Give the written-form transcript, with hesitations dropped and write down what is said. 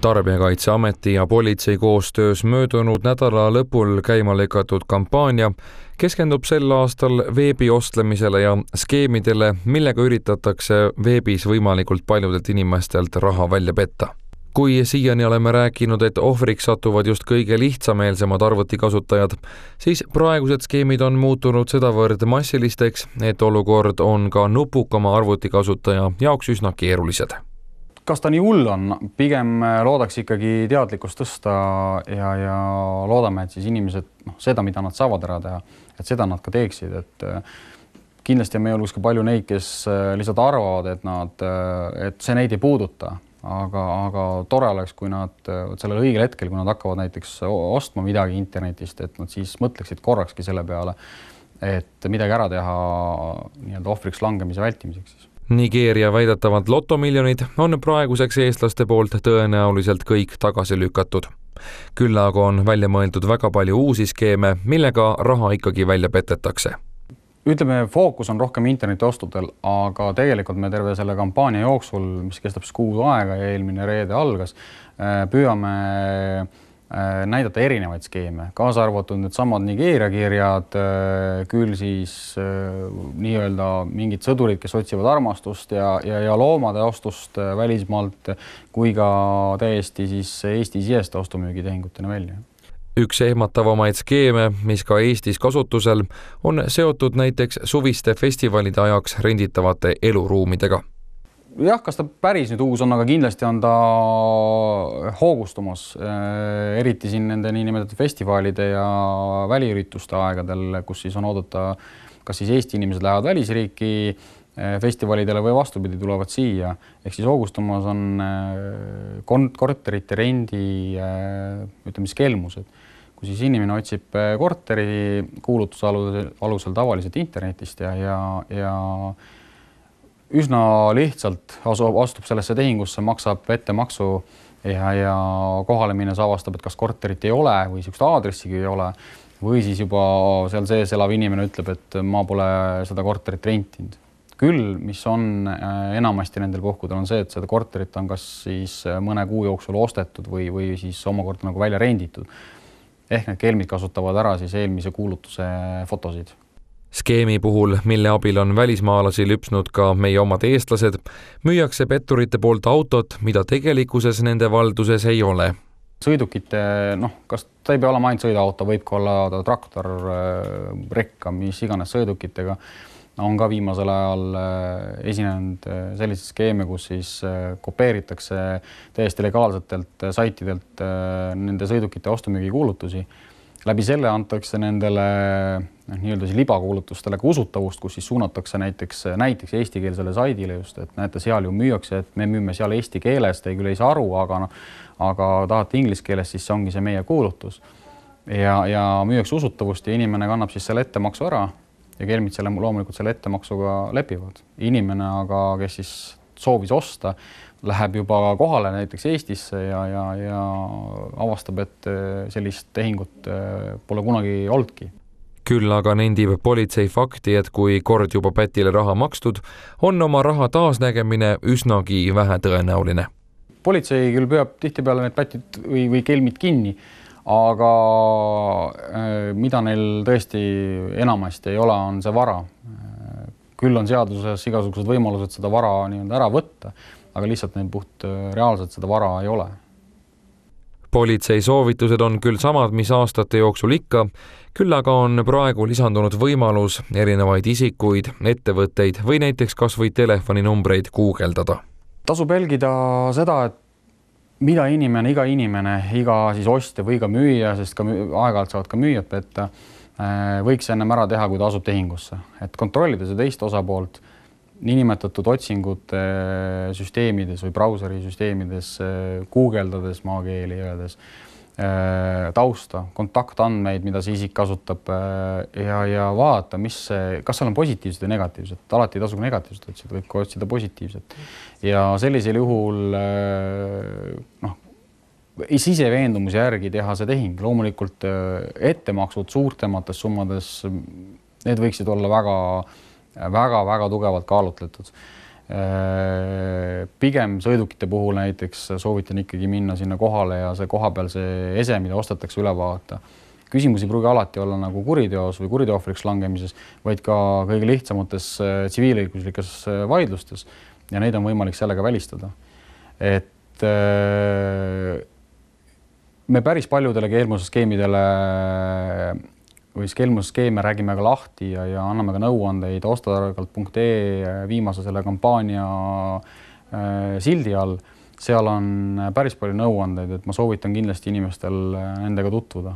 Tarbijakaitseameti ja politsei koostöös möödunud nädala lõpul käima lükatud kampaania keskendub sel aastal veebi ostlemisele ja skeemidele, millega üritatakse veebis võimalikult paljudelt inimestelt raha välja petta. Kui siiani oleme rääkinud, et ohvriks satuvad just kõige lihtsameelsemad arvutikasutajad, siis praegused skeemid on muutunud sedavõrd massilisteks, et olukord on ka nupukama arvutikasutaja jaoks üsna keerulised. Kas ta nii hull on? Pigem loodaks ikkagi teadlikkust tõsta ja loodame, et siis inimesed seda, mida nad saavad ära teha, et seda nad ka teeksid. Kindlasti on meie hulgas ka palju neid, kes lihtsalt arvavad, et see neid ei puuduta. Aga tore oleks, kui nad sellel õigel hetkel, kui nad hakkavad näiteks ostma midagi internetist, et nad siis mõtleksid korrakski selle peale, et midagi ära teha nii-öelda ohvriks langemise vältimiseks. Nigeeria väidetavad lotomiljonid on praeguseks eestlaste poolt tõenäoliselt kõik tagasi lükatud. Küll aga on välja mõeldud väga palju uusi skeeme, millega raha ikkagi välja petetakse. Ütleme, fookus on rohkem internetiostudel, aga tegelikult me terve selle kampaania jooksul, mis kestab 6 aega ja eelmine reede algas, püüame näidata erinevaid skeeme, kaasa arvatud need samad Nigeeria kirjad, küll siis nii-öelda mingid sõdurid, kes otsivad armastust ja loomade ostust välismaalt, kui ka täiesti siis Eesti-siseste ostumüügitehingutena välja. Üks ehmatavamaid skeeme, mis ka Eestis kasutusel, on seotud näiteks suviste festivalide ajaks renditavate eluruumidega. Jah, kas ta päris nüüd uus on, aga kindlasti on ta hoogustumas, eriti siin nende niinimetatud festivalide ja väliürituste aegadel, kus siis on oodata, kas siis Eesti inimesed lähevad välisriiki festivalidele või vastupidi tulevad siia. Ehk siis hoogustumas on korterite rendi, ütleme siis kelmused, kus siis inimene otsib korteri kuulutuse alusel tavaliselt internetist ja üsna lihtsalt astub sellesse tehingusse, maksab ettemaksu ja kohale minnes avastab, et kas korterit ei ole või niisugust aadressigi ei ole või siis juba seal sees elav inimene ütleb, et ma pole seda korterit rentinud. Küll, mis on enamasti nendel puhkudel on see, et seda korterit on kas siis mõne kuu jooksul ostetud või siis omakorda nagu välja renditud. Ehk need kelmid kasutavad ära siis eelmise kuulutuse fotosid. Skeemi puhul, mille abil on välismaalasi lüpsnud ka meie omad eestlased, müüakse petturite poolt autot, mida tegelikkuses nende valduses ei ole. Sõidukite, kas ta ei pea olema ainult sõidaauto, võib ka olla traktor, rekka, mis iganes sõidukitega, on ka viimasel ajal esinenud selliseid skeeme, kus siis kopeeritakse täiesti legaalsetelt saitidelt nende sõidukite ostumüügi kuulutusi. Läbi selle antakse nendele nii-öelda libakuulutustele ka usutavust, kus siis suunatakse näiteks eestikeelsele saidile just, et näete, seal ju müüakse, et me müüme seal eesti keeles, te küll ei saa aru, aga tahate inglise keeles, siis see ongi see meie kuulutus. Ja müüakse usutavust ja inimene kannab siis selle ettemaksu ära ja kelmid selle loomulikult selle ettemaksuga lepivad. Inimene aga, kes siis soovis osta, läheb juba kohale näiteks Eestisse ja avastab, et sellist tehingut pole kunagi olnudki. Küll aga nendib politsei fakti, et kui kord juba pätile raha makstud, on oma raha taasnägemine üsnagi vähe tõenäoline. Politsei küll püüab tihtipeale need pätid või kelmid kinni, aga mida neil tõesti enamasti ei ole, on see vara. Küll on seaduses igasugused võimalused seda vara ära võtta, aga lihtsalt neil puht reaalselt seda vara ei ole. Politsei soovitused on küll samad, mis aastate jooksul ikka, küll aga on praegu lisandunud võimalus erinevaid isikuid, ettevõtteid või näiteks kas või telefoninumbreid guugeldada. Tasub jälgida seda, et mida iga inimene, iga siis ostja või ka müüja, sest ka aeg-ajalt saavad ka müüjad petta, võiks ennem ära teha, kui ta asub tehingusse. Et kontrollida see teist osapoolt niinimetatud otsingute süsteemides või brauseri süsteemides, guugeldades, maakeeli öeldes, tausta, kontaktandmeid, mida see isik kasutab ja vaadata, kas seal on positiivsed või negatiivsed. Alati ei tasu negatiivset otsida, võib ka otsida positiivset. Ja sellisel juhul siseveendumuse järgi teha see tehing. Loomulikult ettemaksud suurtemates summades, need võiksid olla väga tugevalt kaalutletud. pigem sõidukite puhul näiteks soovitan ikkagi minna sinna kohale ja see kohapeal see ese, mida ostetakse, üle vaadata. Küsimus ei pruugi alati olla nagu kuriteos või kuriteohvriks langemises, vaid ka kõige lihtsamates tsiviilõiguslikes vaidlustes ja neid on võimalik sellega välistada. Et me päris paljudele keelmusskeemidele või keelmusskeeme räägime ka lahti ja anname ka nõuandeid ostatargalt.ee viimase selle kampaania sildi all. Seal on päris palju nõuandeid, et ma soovitan kindlasti inimestel nendega tutvuda.